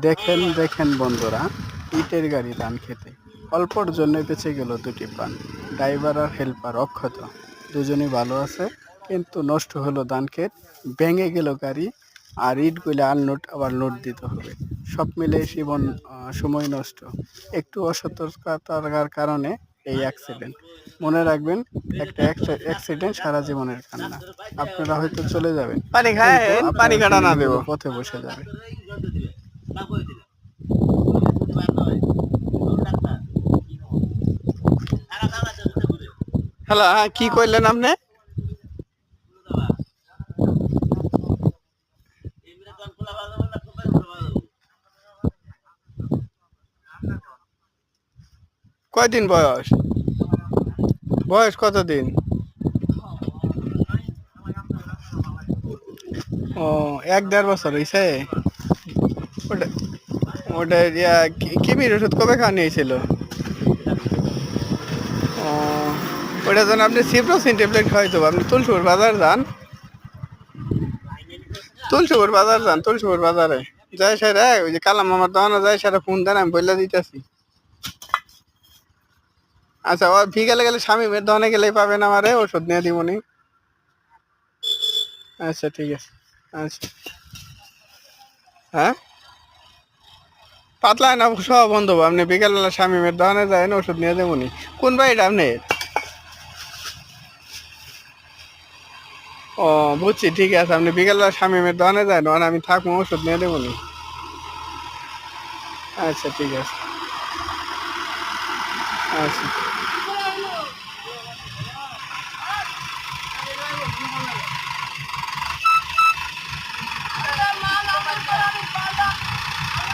দেখেন দেখেন বন্ধুরা, ইটের গাড়ি ধান খেতে অল্পর জন্যই বেঁচে গেল দুটি প্রাণ। ড্রাইভার আর হেল্পার অক্ষত, দুজনই ভালো আছে, কিন্তু নষ্ট হলো ধান ক্ষেত, ভেঙে গেল গাড়ি, আর ইটগুলো আর নোট আবার লোড দিতে হবে। সব মিলে জীবন সময় নষ্ট, একটু অসতর্কতার কারণে এই অ্যাক্সিডেন্ট। মনে রাখবেন, একটা অ্যাক্সিডেন্ট সারা জীবনের কান্না। আপনারা হয়তো চলে যাবেন, পানি খায় কিন্তু পানি আপনার কাটা না দেব। ফ্যামিলিগুলো পথে বসে যাবে। হ্যালো, হ্যাঁ কি কইলেন আপনি? কয়দিন বয়স? বয়স কতদিন? ও, 1-1.5 বছর হয়েছে। ওটা ওটা কিমির ওষুধ কবে খাওয়ানো হয়েছিল? ও, ওটা যেন আপনি সিপ্রোসিন ট্যাবলেট খাওয়াইতো। আপনি তুলসুর বাজার যান, তুলসুর বাজার যান, তুলসুর বাজারে যাই সেটা ওই যে কালাম আমার দোকানে যাই সেটা ফোন দেন, আমি বললে দিতেছি। আচ্ছা, ও বিকালে গেলে স্বামীমের দোকানে গেলেই পাবেন আমারে, ওষুধ নিয়ে দিবনি। আচ্ছা ঠিক আছে। আচ্ছা, হ্যাঁ পাতলা না সব বন্ধু, আপনি বিকালবেলা স্বামীমের দোকানে যায় ওষুধ নিয়ে দেবনি। কোন বাড়িটা আপনি? ও, বুঝছি, ঠিক আছে, আপনি বিকালবেলা স্বামীমের দোকানে যায়, আমি থাকবো, ওষুধ নিয়ে দেবনি। আচ্ছা ঠিক আছে। আচ্ছা।